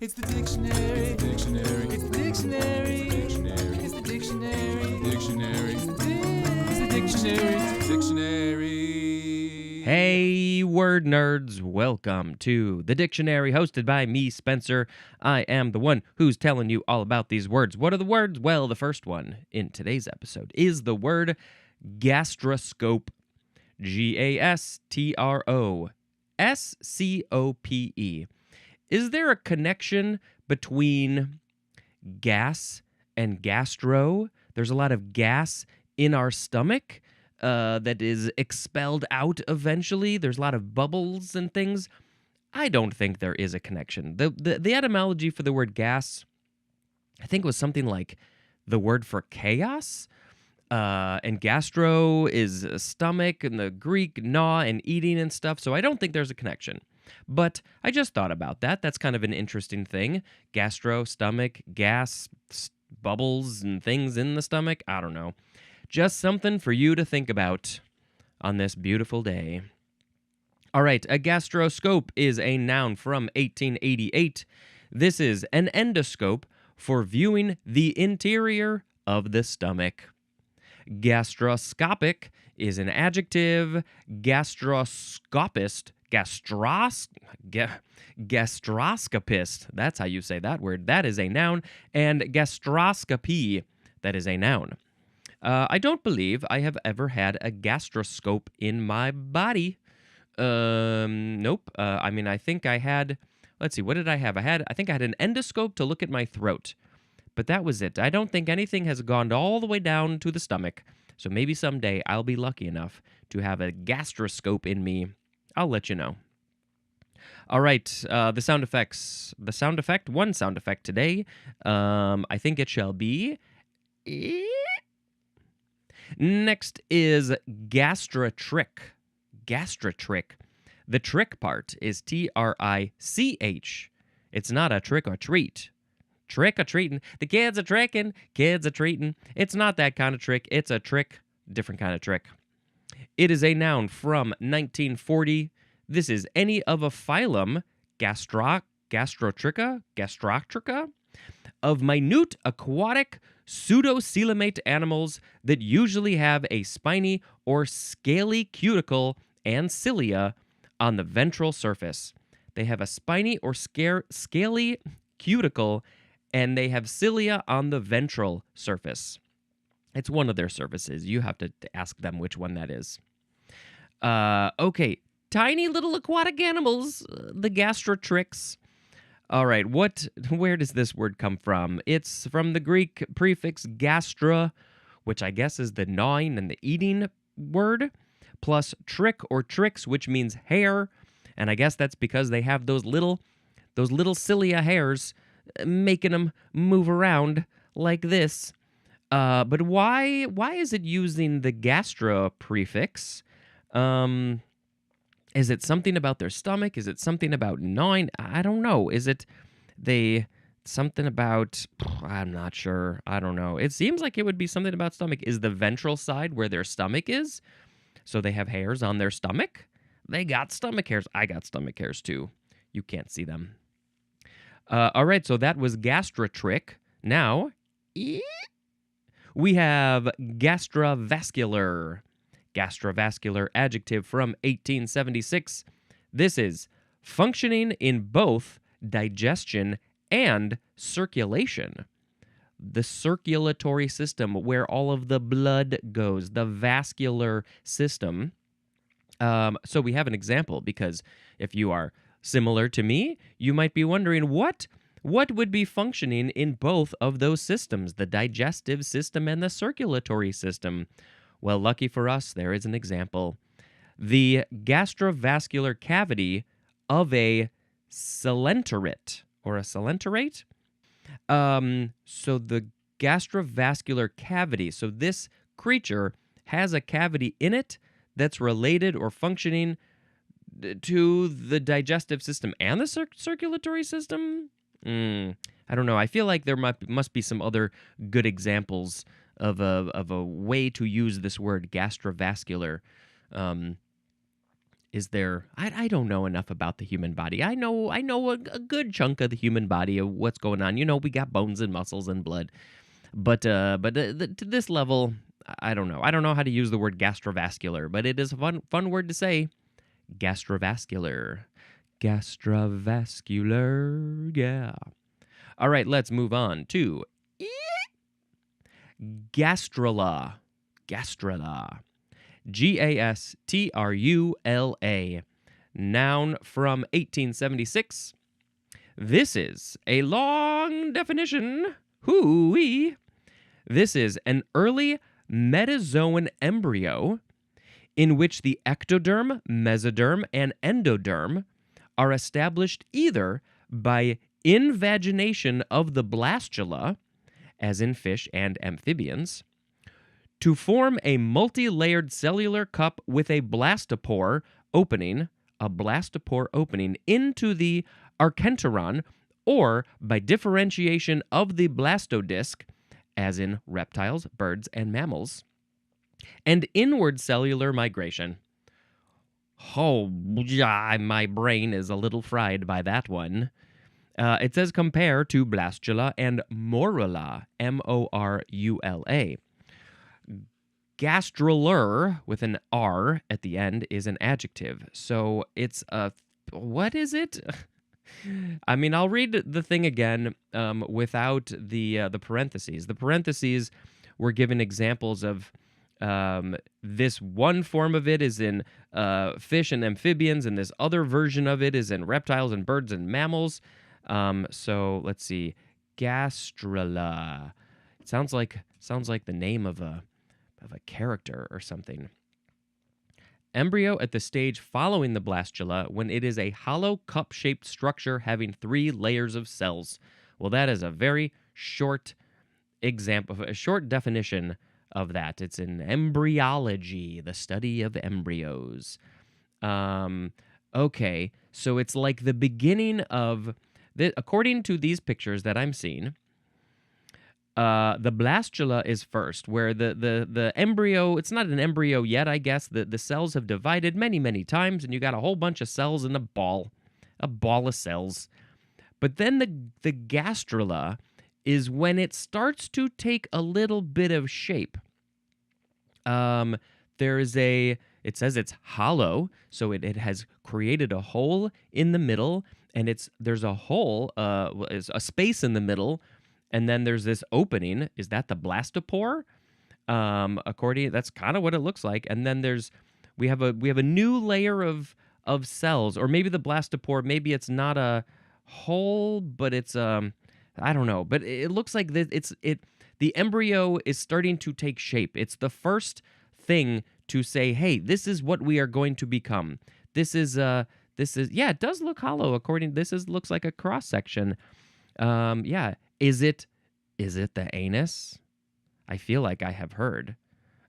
It's the dictionary. It's the dictionary. It's the dictionary. It's the dictionary. Dictionary. It's the dictionary. It's the dictionary. Hey, word nerds, welcome to The Dictionary, hosted by me, Spencer. I am the one who's telling you all about these words. What are the words? Well, the first one in today's episode is the word gastroscope. Gastroscope. Is there a connection between gas and gastro? There's a lot of gas in our stomach that is expelled out eventually. There's a lot of bubbles and things. I don't think there is a connection. The etymology for the word gas, I think, was something like the word for chaos. And gastro is stomach, and the Greek gnaw and eating and stuff. So I don't think there's a connection. But I just thought about that. That's kind of an interesting thing. Gastro, stomach, gas, bubbles and things in the stomach. I don't know. Just something for you to think about on this beautiful day. All right, a gastroscope is a noun from 1888. This is an endoscope for viewing the interior of the stomach. Gastroscopic is an adjective. Gastroscopist, gastroscopist, that's how you say that word. That is a noun. And gastroscopy, that is a noun. I don't believe I have ever had a gastroscope in my body. Nope. I think I had, let's see, what did I have? I think I had an endoscope to look at my throat. But that was it. I don't think anything has gone all the way down to the stomach. So maybe someday I'll be lucky enough to have a gastroscope in me. I'll let you know. All right, the sound effects. One sound effect today. I think it shall be... Next is gastrotrick. Gastrotrick. The trick part is T-R-I-C-H. It's not a trick or treat. Trick-or-treating. The kids are tricking. Kids are treating. It's not that kind of trick. It's a trick. Different kind of trick. It is a noun from 1940. This is any of a phylum, gastrotrica, of minute aquatic pseudocoelomate animals that usually have a spiny or scaly cuticle and cilia on the ventral surface. They have a spiny or scaly cuticle and they have cilia on the ventral surface. It's one of their surfaces. You have to ask them which one that is. Okay, tiny little aquatic animals, the gastrotrix. All right, where does this word come from? It's from the Greek prefix gastra, which I guess is the gnawing and the eating word, plus trick or tricks, which means hair. And I guess that's because they have those little cilia hairs making them move around like this. But why is it using the gastra prefix? Is it something about their stomach? Is it something about gnawing? I don't know. Is it something about... I'm not sure. I don't know. It seems like it would be something about stomach. Is the ventral side where their stomach is? So they have hairs on their stomach? They got stomach hairs. I got stomach hairs too. You can't see them. All right, so that was gastrotrick. Now, we have gastrovascular. Gastrovascular, adjective from 1876. This is functioning in both digestion and circulation. The circulatory system, where all of the blood goes, the vascular system. So we have an example, because if you are similar to me, you might be wondering what would be functioning in both of those systems, the digestive system and the circulatory system. Well, lucky for us, there is an example. The gastrovascular cavity of a coelenterate, or a coelenterate. So the gastrovascular cavity, so this creature has a cavity in it that's related or functioning to the digestive system and the circulatory system? I don't know. I feel like there must be some other good examples of a way to use this word gastrovascular. is there? I don't know enough about the human body. I know a good chunk of the human body of what's going on. We got bones and muscles and blood, but to this level, I don't know. I don't know how to use the word gastrovascular, but it is a fun word to say. Gastrovascular. Gastrovascular. Yeah. All right, let's move on to gastrula. Gastrula. Gastrula. Noun from 1876. This is a long definition. Hoo-wee. This is an early metazoan embryo in which the ectoderm, mesoderm, and endoderm are established either by invagination of the blastula, as in fish and amphibians, to form a multi-layered cellular cup with a blastopore opening into the archenteron, or by differentiation of the blastodisc, as in reptiles, birds, and mammals, and inward cellular migration. Oh, yeah, my brain is a little fried by that one. It says compare to blastula and morula, Morula. Gastrular, with an R at the end, is an adjective. So it's a... What is it? I mean, I'll read the thing again without the parentheses. The parentheses were given examples of this one form of it is in fish and amphibians, and this other version of it is in reptiles and birds and mammals. So let's see, gastrula. It sounds like the name of a character or something. Embryo at the stage following the blastula, when it is a hollow cup-shaped structure having 3 layers of cells. Well, that is a very short example, a short definition of that. It's in embryology, the study of embryos. Okay, so it's like the beginning of, according to these pictures that I'm seeing, the blastula is first, where the embryo, it's not an embryo yet, I guess. The cells have divided many times, and you got a whole bunch of cells in a ball of cells. But then the gastrula is when it starts to take a little bit of shape. It says it's hollow, so it has created a hole in the middle, and there's a hole, a space in the middle. And then there's this opening. Is that the blastopore? That's kind of what it looks like. And then we have a new layer of cells, or maybe the blastopore. Maybe it's not a hole, but it's I don't know. But it looks like the embryo is starting to take shape. It's the first thing to say, hey, this is what we are going to become. This is it does look hollow. Looks like a cross section. Yeah. Is it the anus? I feel like I have heard.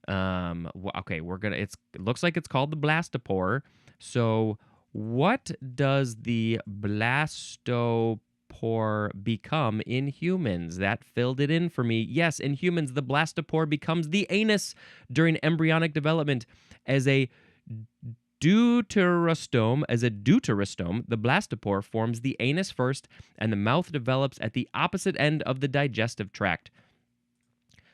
Okay, it looks like it's called the blastopore. So what does the blastopore become in humans? That filled it in for me. Yes, in humans, the blastopore becomes the anus during embryonic development. As a deuterostome, the blastopore forms the anus first, and the mouth develops at the opposite end of the digestive tract.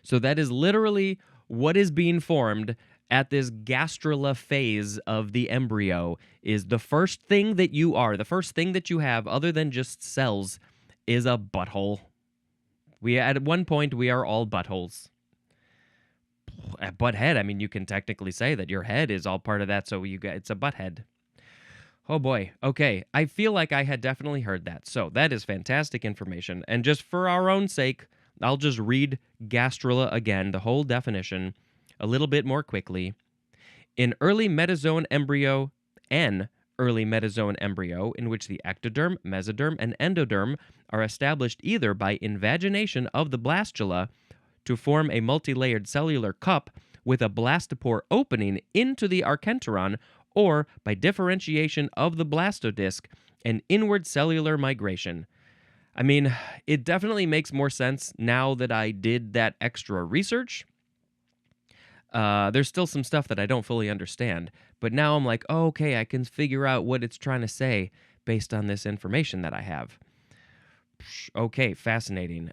So that is literally what is being formed at this gastrula phase of the embryo. Is the first thing that you are, the first thing that you have, other than just cells, is a butthole. At one point, we are all buttholes. Butt head, I mean, you can technically say that your head is all part of that, so it's a butt head. Oh boy. Okay, I feel like I had definitely heard that. So that is fantastic information. And just for our own sake, I'll just read gastrula again, the whole definition, a little bit more quickly. An early metazoan embryo, in which the ectoderm, mesoderm, and endoderm are established either by invagination of the blastula to form a multi-layered cellular cup with a blastopore opening into the archenteron, or by differentiation of the blastodisc and inward cellular migration. I mean, it definitely makes more sense now that I did that extra research. There's still some stuff that I don't fully understand, but now I'm like, oh, okay, I can figure out what it's trying to say based on this information that I have. Okay, fascinating.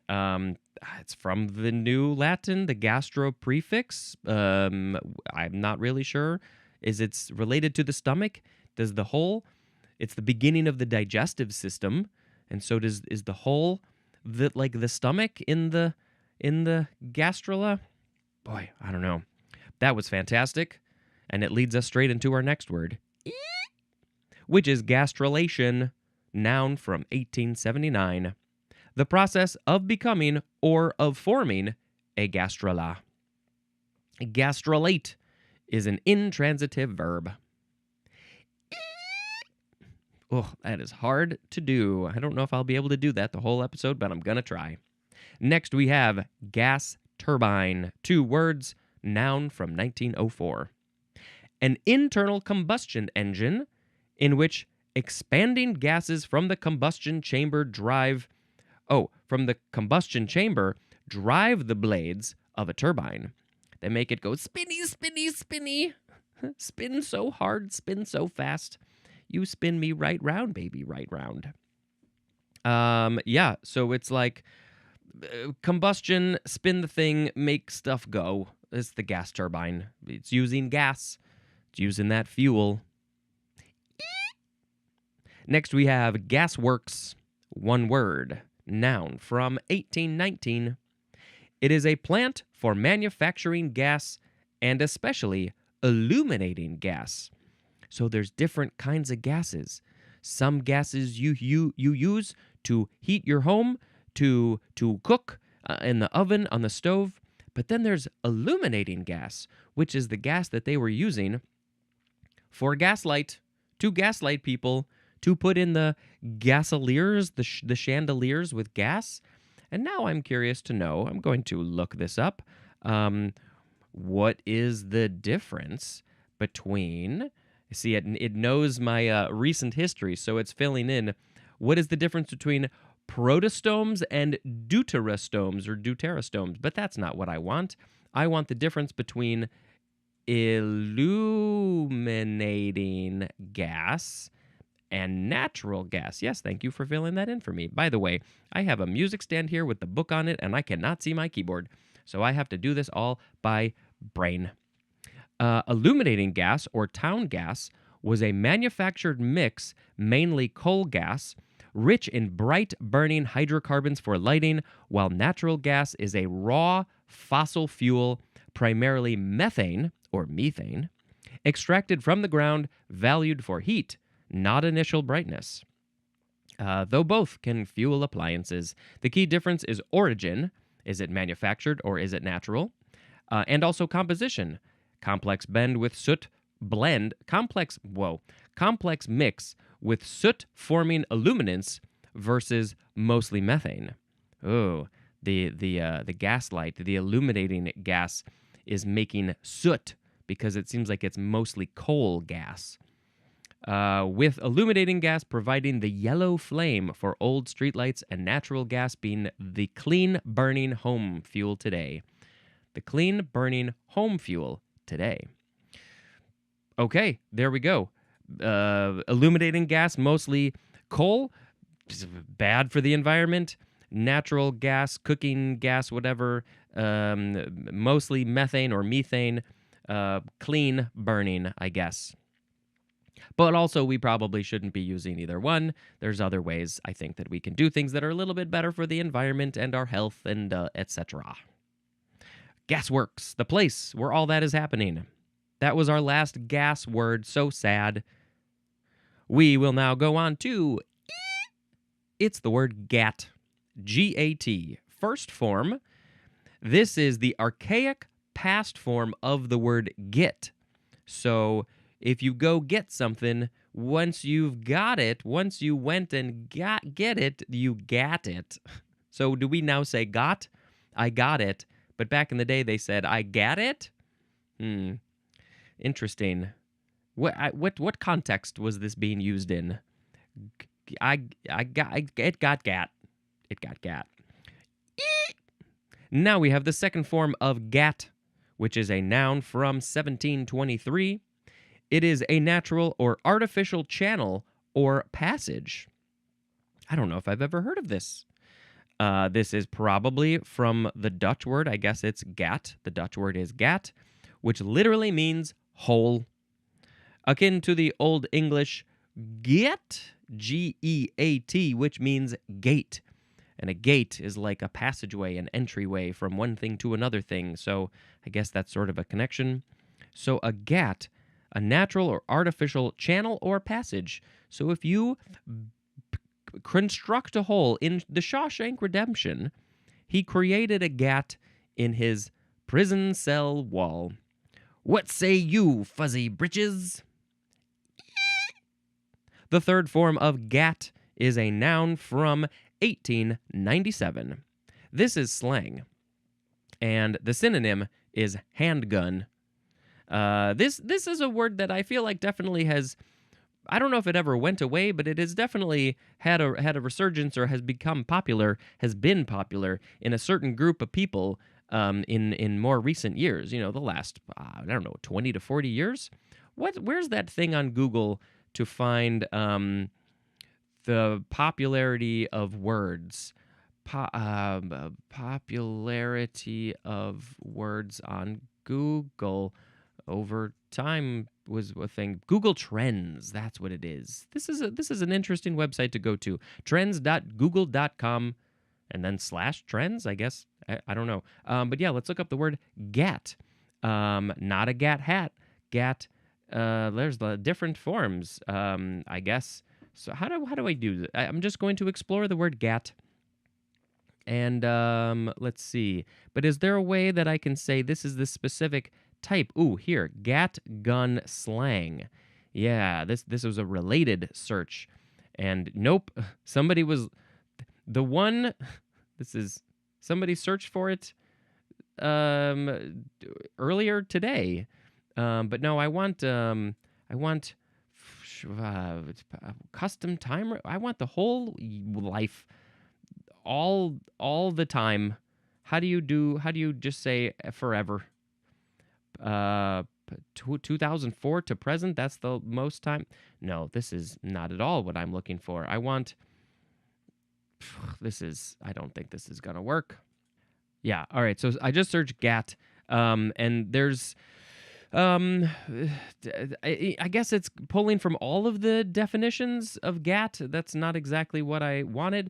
It's from the New Latin, the gastro prefix. I'm not really sure. Is it's related to the stomach? Does the whole? It's the beginning of the digestive system, and so is the whole, the stomach in the gastrula? Boy, I don't know. That was fantastic, and it leads us straight into our next word, which is gastrulation, noun from 1879. The process of becoming or of forming a gastrula. Gastrulate is an intransitive verb. Oh, that is hard to do. I don't know if I'll be able to do that the whole episode, but I'm going to try. Next, we have gas turbine. 2 words, noun from 1904. An internal combustion engine in which expanding gases from the combustion chamber drive the blades of a turbine. They make it go spinny, spinny, spinny. Spin so hard, spin so fast. You spin me right round, baby, right round. Yeah, so it's like combustion, spin the thing, make stuff go. It's the gas turbine. It's using gas. It's using that fuel. Next, we have gasworks. 1 word, noun from 1819. It is a plant for manufacturing gas and especially illuminating gas. So there's different kinds of gases. Some gases you use to heat your home, to cook in the oven, on the stove. But then there's illuminating gas, which is the gas that they were using for gaslight, to gaslight people, to put in the gasoliers, the chandeliers with gas. And now I'm curious to know, I'm going to look this up. What is the difference between... See, it knows my recent history, so it's filling in. What is the difference between protostomes and deuterostomes or deuterostomes? But that's not what I want. I want the difference between illuminating gas and natural gas. Yes, thank you for filling that in for me. By the way, I have a music stand here with the book on it, and I cannot see my keyboard, so I have to do this all by brain. Illuminating gas, or town gas, was a manufactured mix, mainly coal gas, rich in bright burning hydrocarbons for lighting, while natural gas is a raw fossil fuel, primarily methane, or methane, extracted from the ground, valued for heat, not initial brightness. Though both can fuel appliances, the key difference is origin. Is it manufactured or is it natural? And also composition. Complex mix with soot forming illuminants versus mostly methane. Oh, the gaslight, the illuminating gas is making soot because it seems like it's mostly coal gas. With illuminating gas providing the yellow flame for old streetlights and natural gas being the clean burning home fuel today. The clean burning home fuel today. Okay, there we go. Illuminating gas, mostly coal, bad for the environment. Natural gas, cooking gas, whatever, mostly methane or methane, clean burning, I guess. But also, we probably shouldn't be using either one. There's other ways, I think, that we can do things that are a little bit better for the environment and our health and etc. Gasworks, the place where all that is happening. That was our last gas word, so sad. We will now go on to... It's the word gat. G-A-T. First form. This is the archaic past form of the word get. So if you go get something, once you've got it, once you went and get it, you gat it. So do we now say got? I got it. But back in the day, they said, I gat it? Interesting. What context was this being used in? It got gat. It got gat. Now we have the second form of gat, which is a noun from 1723. It is a natural or artificial channel or passage. I don't know if I've ever heard of this. This is probably from the Dutch word. I guess it's gat. The Dutch word is gat, which literally means hole. Akin to the Old English geat, G-E-A-T, which means gate. And a gate is like a passageway, an entryway from one thing to another thing. So I guess that's sort of a connection. So a gat, a natural or artificial channel or passage. So if you construct a hole in the Shawshank Redemption, he created a gat in his prison cell wall. What say you, fuzzy britches? The third form of gat is a noun from 1897. This is slang, and the synonym is handgun. This is a word that I feel like definitely has, I don't know if it ever went away, but it has definitely had a resurgence or has become popular, has been popular in a certain group of people in more recent years. The last, I don't know, 20 to 40 years. Where's that thing on Google to find the popularity of words? Popularity of words on Google over time was a thing. Google Trends, that's what it is. This is an interesting website to go to. Trends.google.com and then /trends, I guess. I don't know. But yeah, let's look up the word gat. Not a gat hat. Gat. There's the different forms, I guess. So how do I do this? I'm just going to explore the word gat. And let's see. But is there a way that I can say this is the specific type? Ooh, here, gat gun slang. Yeah, this was a related search. And nope, somebody searched for it earlier today. But no, I want custom time. I want the whole life, all the time. How do you just say forever? 2004 to present, that's the most time. No, this is not at all what I'm looking for. I don't think this is gonna work. Yeah, all right, so I just searched gat, and there's I guess it's pulling from all of the definitions of gat. That's not exactly what I wanted.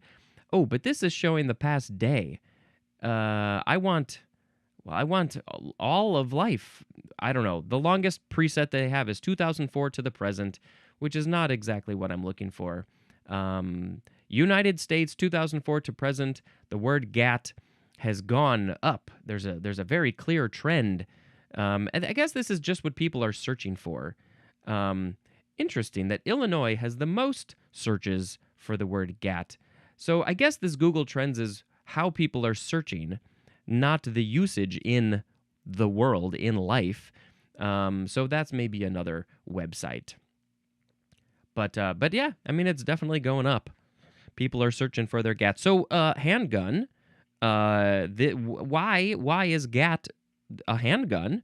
Oh, but this is showing the past day. I want all of life. I don't know. The longest preset they have is 2004 to the present, which is not exactly what I'm looking for. United States 2004 to present, the word gat has gone up. There's a very clear trend. And I guess this is just what people are searching for. Interesting that Illinois has the most searches for the word gat. So I guess this Google Trends is how people are searching, not the usage in the world, in life. So that's maybe another website. But yeah, I mean, it's definitely going up. People are searching for their gat. So handgun, why is gat a handgun?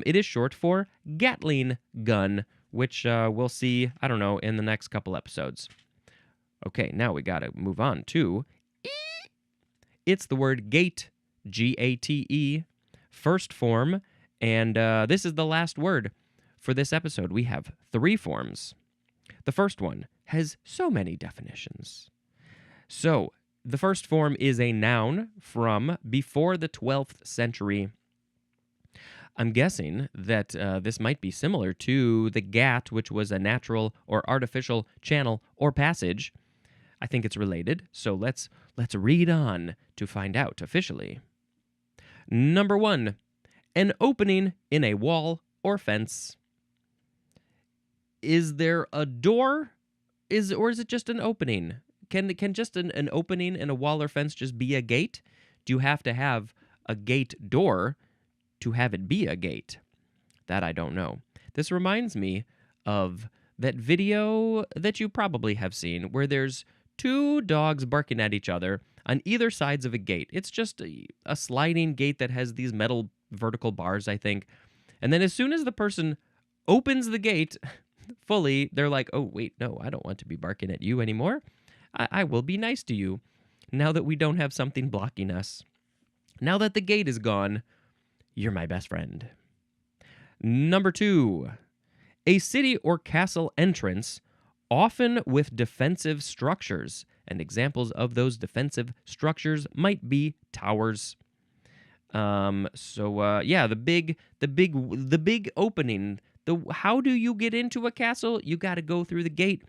It is short for Gatling gun, which we'll see, I don't know, in the next couple episodes. Okay, now we got to move on to it's the word gate, G-A-T-E, first form, and this is the last word for this episode. We have 3 forms. The first one has so many definitions. So, the first form is a noun from before the 12th century. I'm guessing that this might be similar to the gat, which was a natural or artificial channel or passage. I think it's related, so let's read on to find out officially. Number 1, an opening in a wall or fence. Is there a door? Or is it just an opening? Can just an opening in a wall or fence just be a gate? Do you have to have a gate door to have it be a gate? That I don't know. This reminds me of that video that you probably have seen where there's 2 dogs barking at each other on either sides of a gate. It's just a sliding gate that has these metal vertical bars, I think. And then as soon as the person opens the gate fully, they're like, oh, wait, no, I don't want to be barking at you anymore. I will be nice to you now that we don't have something blocking us. Now that the gate is gone, you're my best friend. Number 2, a city or castle entrance, often with defensive structures. And examples of those defensive structures might be towers. The big opening. How do you get into a castle? You got to go through the gate,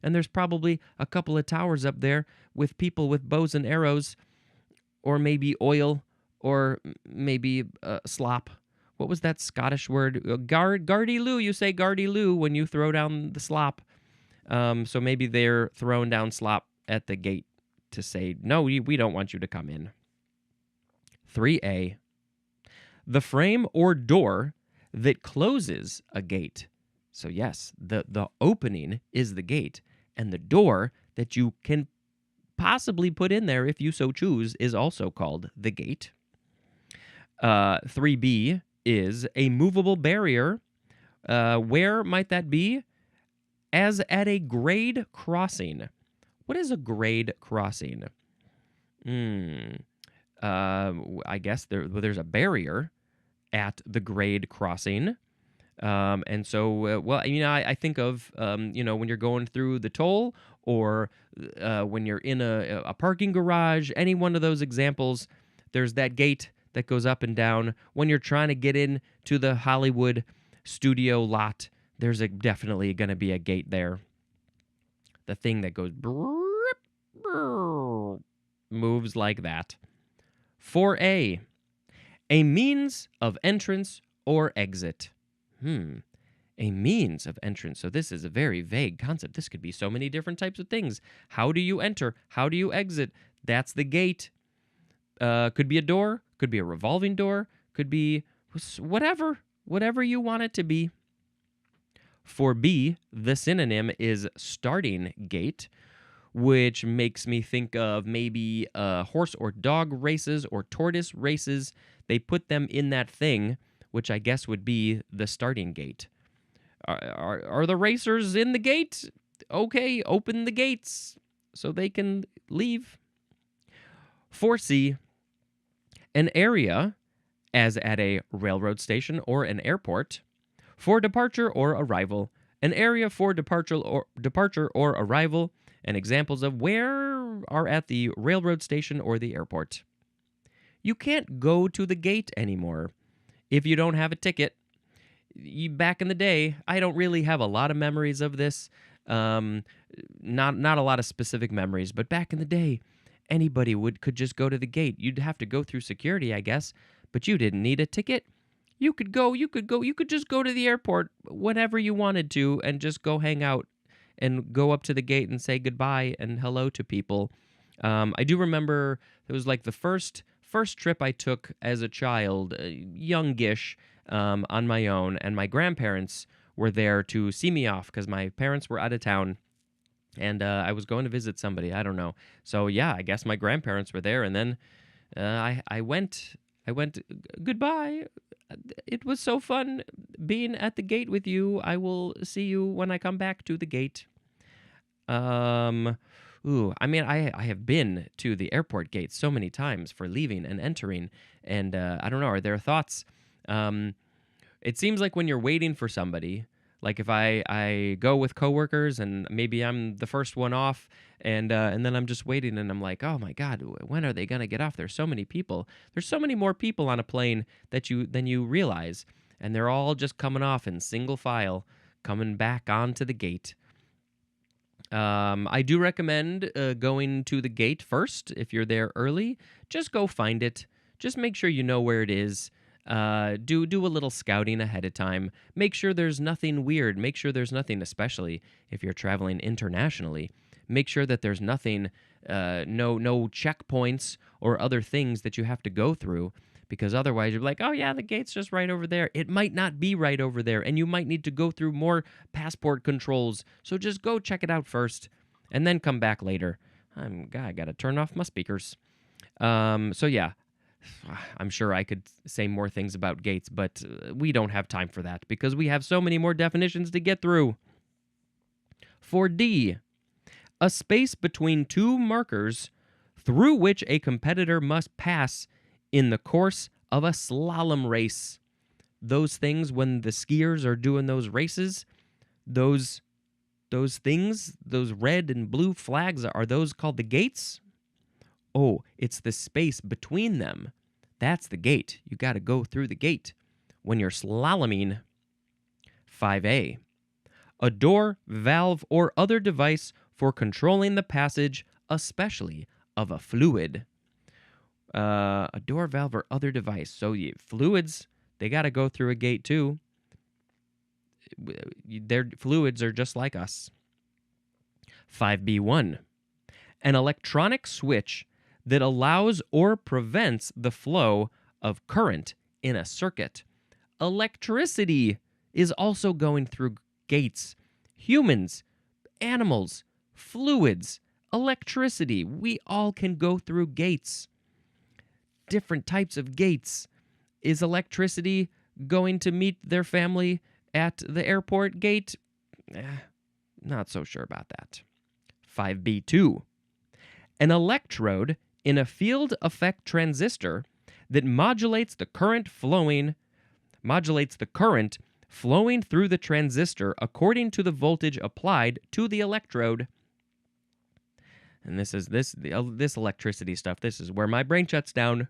and there's probably a couple of towers up there with people with bows and arrows, or maybe oil, or maybe slop. What was that Scottish word? Gardy-loo. You say gardy-loo when you throw down the slop. So maybe they're throwing down slop at the gate to say, no, we don't want you to come in. 3A, the frame or door that closes a gate. So yes, the opening is the gate, and the door that you can possibly put in there if you so choose is also called the gate. 3B is a movable barrier. Where might that be? As at a grade crossing. What is a grade crossing? I guess there's a barrier at the grade crossing. I think of, when you're going through the toll, or when you're in a parking garage, any one of those examples, there's that gate that goes up and down. When you're trying to get in to the Hollywood studio lot, there's definitely going to be a gate there. The thing that goes moves like that. 4A, a means of entrance or exit. A means of entrance. So this is a very vague concept. This could be so many different types of things. How do you enter? How do you exit? That's the gate. Could be a door. Could be a revolving door. Could be whatever you want it to be. For B, the synonym is starting gate, which makes me think of maybe horse or dog races or tortoise races. They put them in that thing, which I guess would be the starting gate. Are the racers in the gate? Okay, open the gates so they can leave. 4C, an area, as at a railroad station or an airport, for departure or arrival. An area for departure or arrival, and examples of where are at the railroad station or the airport. You can't go to the gate anymore if you don't have a ticket. Back in the day, I don't really have a lot of memories of this. Not a lot of specific memories, but back in the day, anybody could just go to the gate. You'd have to go through security, I guess, but you didn't need a ticket. You could just go to the airport whenever you wanted to and just go hang out and go up to the gate and say goodbye and hello to people. I do remember it was like the first trip I took as a child, youngish, on my own, and my grandparents were there to see me off because my parents were out of town, and I was going to visit somebody. I don't know. So yeah, I guess my grandparents were there, and then I went. Goodbye. It was so fun being at the gate with you. I will see you when I come back to the gate. I have been to the airport gate so many times for leaving and entering, and I don't know, are there thoughts? It seems like when you're waiting for somebody, like if I go with coworkers and maybe I'm the first one off, and then I'm just waiting and I'm like, oh my God, when are they gonna get off? There's so many people. There's so many more people on a plane than you realize, and they're all just coming off in single file, coming back onto the gate. I do recommend going to the gate first if you're there early. Just go find it. Just make sure you know where it is. Do a little scouting ahead of time. Make sure there's nothing weird. Make sure there's nothing, especially if you're traveling internationally. Make sure that there's nothing, no checkpoints or other things that you have to go through, because otherwise you're like, oh yeah, the gate's just right over there. It might not be right over there, and you might need to go through more passport controls. So just go check it out first, and then come back later. I got to turn off my speakers. So yeah. I'm sure I could say more things about gates, but we don't have time for that because we have so many more definitions to get through. For D, a space between two markers through which a competitor must pass in the course of a slalom race. Those things when the skiers are doing those races, those things, those red and blue flags, are those called the gates? Oh, it's the space between them. That's the gate. You got to go through the gate when you're slaloming. 5A. A door, valve, or other device for controlling the passage, especially of a fluid. A door, valve, or other device. So fluids, they got to go through a gate too. Their fluids are just like us. 5B1. An electronic switch that allows or prevents the flow of current in a circuit. Electricity is also going through gates. Humans, animals, fluids, electricity, we all can go through gates. Different types of gates. Is electricity going to meet their family at the airport gate? Not so sure about that. 5B2. An electrode in a field effect transistor that modulates the current flowing through the transistor according to the voltage applied to the electrode. And this electricity stuff. This is where my brain shuts down.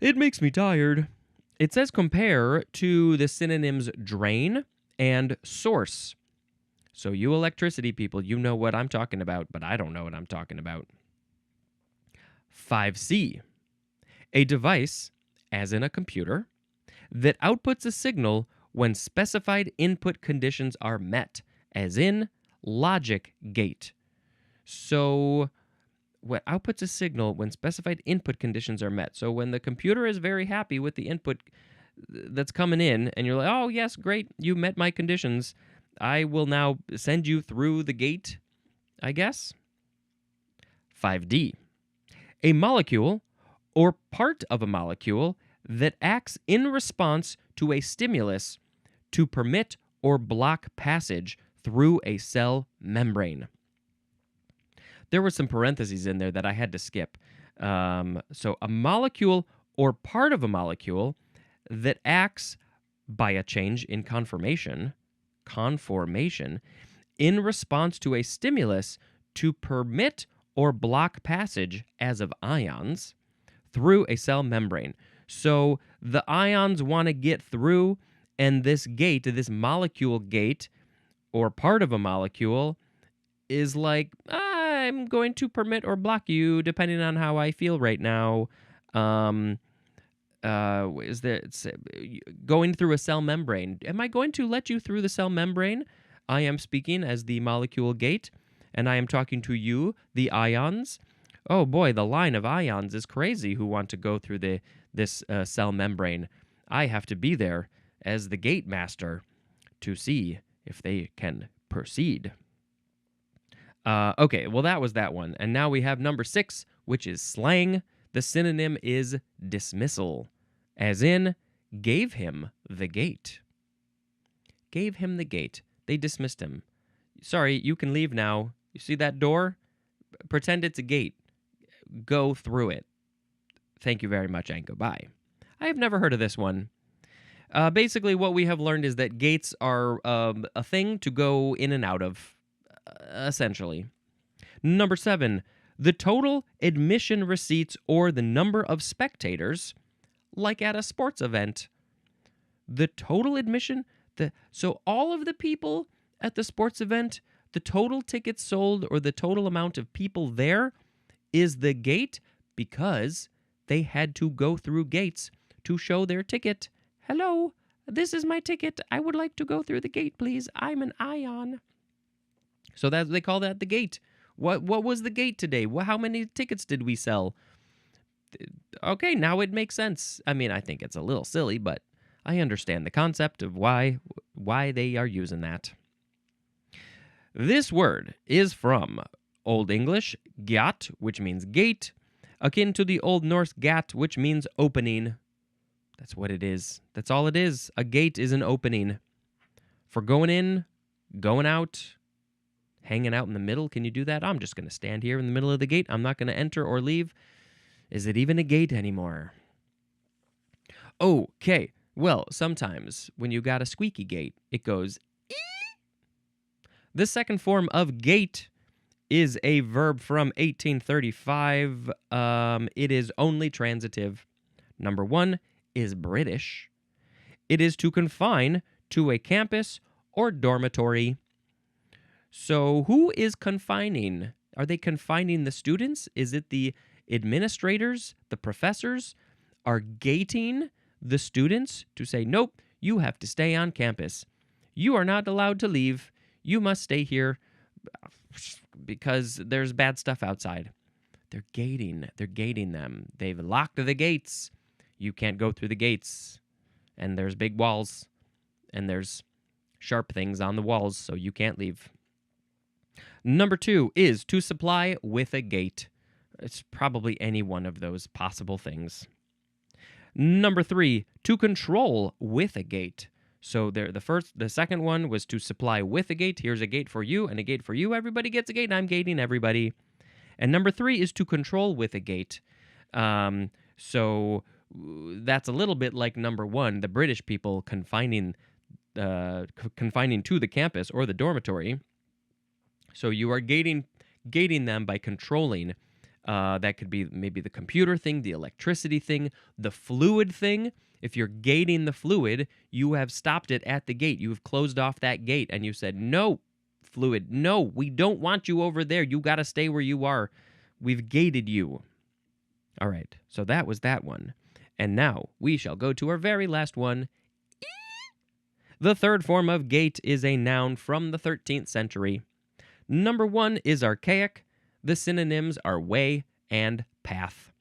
It makes me tired. It says compare to the synonyms drain and source. So you electricity people, you know what I'm talking about, but I don't know what I'm talking about. 5C. A device, as in a computer, that outputs a signal when specified input conditions are met, as in logic gate. So what outputs a signal when specified input conditions are met. So when the computer is very happy with the input that's coming in, and you're like, oh, yes, great, you met my conditions, I will now send you through the gate, I guess. 5D. A molecule or part of a molecule that acts in response to a stimulus to permit or block passage through a cell membrane. There were some parentheses in there that I had to skip. So a molecule or part of a molecule that acts by a change in conformation in response to a stimulus to permit or block passage as of ions through a cell membrane. So the ions want to get through, and this gate, this molecule gate, or part of a molecule, is like, I'm going to permit or block you depending on how I feel right now. Is there going through a cell membrane? Am I going to let you through the cell membrane? I am speaking as the molecule gate, and I am talking to you, the ions. Oh boy, the line of ions is crazy who want to go through this cell membrane. I have to be there as the gate master to see if they can proceed. Okay, well, that was that one. And now we have number 6, which is slang. The synonym is dismissal, as in gave him the gate. Gave him the gate. They dismissed him. Sorry, you can leave now. You see that door? Pretend it's a gate. Go through it. Thank you very much, and goodbye. I have never heard of this one. Basically, what we have learned is that gates are a thing to go in and out of, essentially. Number 7, the total admission receipts or the number of spectators, like at a sports event. The total admission, so all of the people at the sports event, the total tickets sold or the total amount of people there is the gate, because they had to go through gates to show their ticket. Hello, this is my ticket. I would like to go through the gate, please. I'm an ion. So they call that the gate. What was the gate today? How many tickets did we sell? Okay, now it makes sense. I mean, I think it's a little silly, but I understand the concept of why they are using that. This word is from Old English, gyat, which means gate, akin to the Old Norse gat, which means opening. That's what it is. That's all it is. A gate is an opening. For going in, going out, hanging out in the middle. Can you do that? I'm just going to stand here in the middle of the gate. I'm not going to enter or leave. Is it even a gate anymore? Okay. Well, sometimes when you got a squeaky gate, it goes ee. The second form of gate is a verb from 1835. It is only transitive. Number 1 is British. It is to confine to a campus or dormitory. So who is confining? Are they confining the students? Is it the administrators, the professors are gating the students to say, nope, you have to stay on campus. You are not allowed to leave. You must stay here because there's bad stuff outside. They're gating them. They've locked the gates. You can't go through the gates. And there's big walls. And there's sharp things on the walls, so you can't leave. Number 2 is to supply with a gate. It's probably any one of those possible things. Number 3, to control with a gate. So the second one was to supply with a gate. Here's a gate for you and a gate for you. Everybody gets a gate, and I'm gating everybody. And number 3 is to control with a gate. So that's a little bit like number 1, the British people confining to the campus or the dormitory. So you are gating them by controlling. That could be maybe the computer thing, the electricity thing, the fluid thing. If you're gating the fluid, you have stopped it at the gate. You have closed off that gate and you said, no, fluid, no, we don't want you over there. You got to stay where you are. We've gated you. All right, so that was that one. And now we shall go to our very last one. The third form of gate is a noun from the 13th century. Number 1 is archaic. The synonyms are way and path.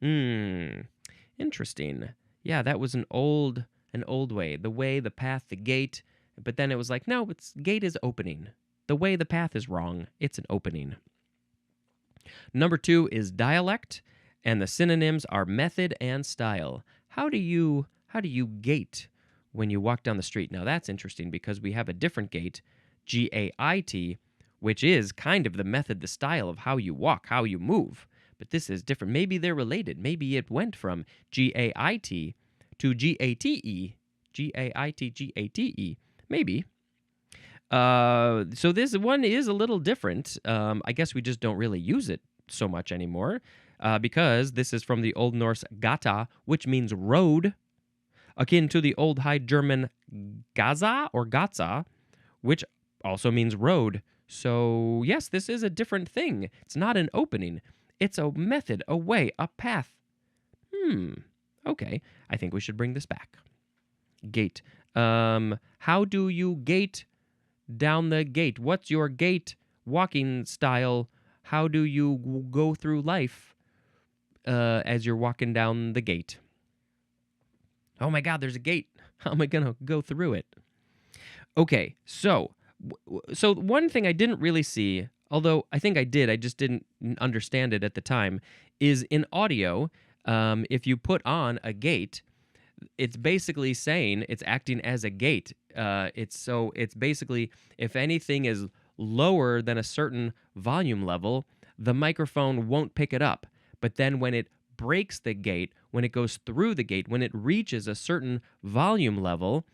Interesting. Yeah, that was an old way. The way, the path, the gate. But then it was like, no, gate is opening. The way, the path is wrong. It's an opening. Number 2 is dialect, and the synonyms are method and style. How do you gate when you walk down the street? Now that's interesting because we have a different gate, G-A-I-T, which is kind of the method, the style of how you walk, how you move. But this is different. Maybe they're related. Maybe it went from G-A-I-T to G-A-T-E. G-A-I-T, G-A-T-E. Maybe. So this one is a little different. I guess we just don't really use it so much anymore because this is from the Old Norse gata, which means road, akin to the Old High German gaza or gatza, which also means road. So, yes, this is a different thing. It's not an opening. It's a method, a way, a path. Okay. I think we should bring this back. Gate. How do you gate down the gate? What's your gait walking style? How do you go through life as you're walking down the gate? Oh my God, there's a gate. How am I going to go through it? Okay, so one thing I didn't really see, although I think I did, I just didn't understand it at the time, is in audio, if you put on a gate, it's basically saying it's acting as a gate. It's basically if anything is lower than a certain volume level, the microphone won't pick it up. But then when it breaks the gate, when it goes through the gate, when it reaches a certain volume level,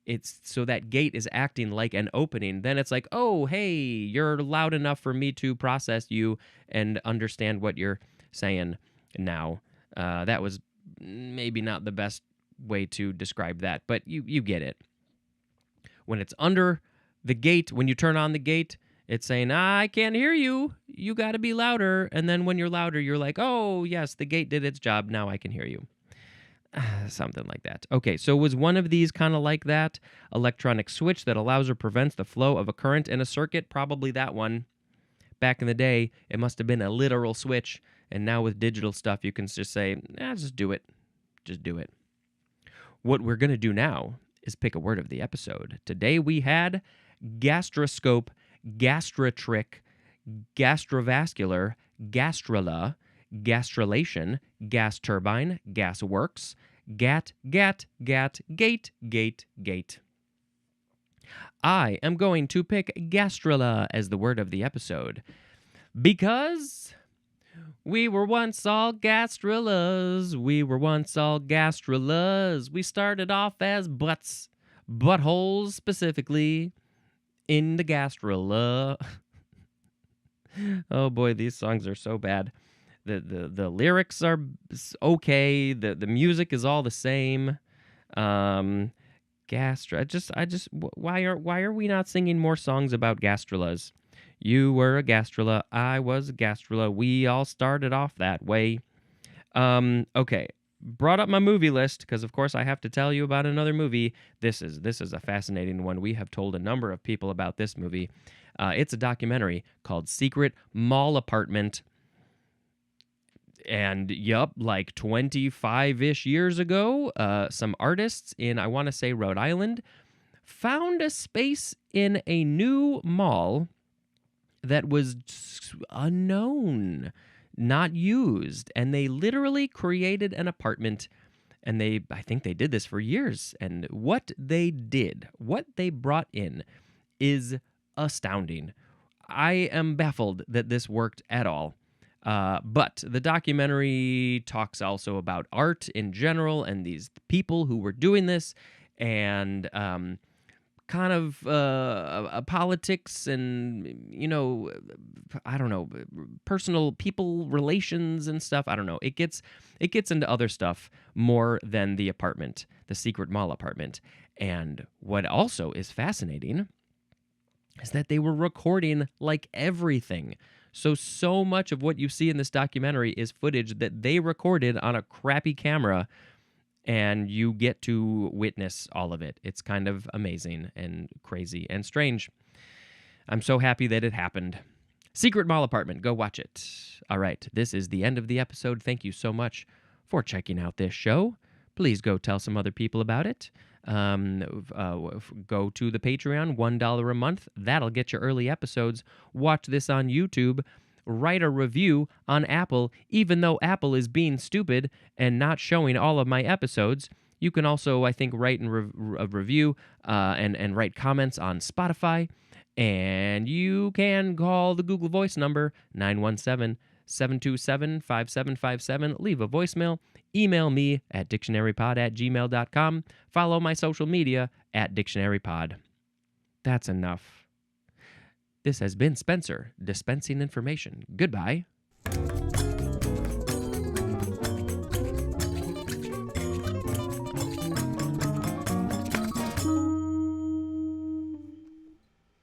it's so that gate is acting like an opening. Then it's like, oh, hey, you're loud enough for me to process you and understand what you're saying now. That was maybe not the best way to describe that, but you get it. When it's under the gate, when you turn on the gate, it's saying, I can't hear you. You got to be louder. And then when you're louder, you're like, oh, yes, the gate did its job. Now I can hear you. Something like that. Okay, so was one of these kind of like that? Electronic switch that allows or prevents the flow of a current in a circuit? Probably that one. Back in the day, it must have been a literal switch. And now with digital stuff, you can just say, just do it. Just do it. What we're going to do now is pick a word of the episode. Today we had gastroscope, gastritrick, gastrovascular, gastrula, gastrulation, gas turbine, gas works, gat, gate, gate. I am going to pick gastrula as the word of the episode because we were once all gastrulas. We were once all gastrulas. We started off as buttholes specifically in the gastrula. Oh boy, these songs are so bad. The lyrics are okay. The music is all the same. Why are we not singing more songs about gastrulas? You were a gastrula, I was a gastrula. We all started off that way. Okay. Brought up my movie list because, of course, I have to tell you about another movie. This is a fascinating one. We have told a number of people about this movie. It's a documentary called Secret Mall Apartment. And yup, like 25-ish years ago, some artists in, I want to say, Rhode Island found a space in a new mall that was unknown, not used. And they literally created an apartment. And I think they did this for years. And what they brought in is astounding. I am baffled that this worked at all. But the documentary talks also about art in general and these people who were doing this and kind of politics and, I don't know, personal people relations and stuff. I don't know. It gets into other stuff more than the apartment, the secret mall apartment. And what also is fascinating is that they were recording like everything. So much of what you see in this documentary is footage that they recorded on a crappy camera, and you get to witness all of it. It's kind of amazing and crazy and strange. I'm so happy that it happened. Secret Mall Apartment, go watch it. All right, this is the end of the episode. Thank you so much for checking out this show. Please go tell some other people about it. Go to the Patreon, $1 a month. That'll get you early episodes. Watch this on YouTube. Write a review on Apple, even though Apple is being stupid and not showing all of my episodes. You can also, I think, write a review and write comments on Spotify. And you can call the Google Voice number, 917-727-5757. Leave a voicemail. Email me at dictionarypod@gmail.com. Follow my social media at dictionarypod. That's enough. This has been Spencer, dispensing information. Goodbye.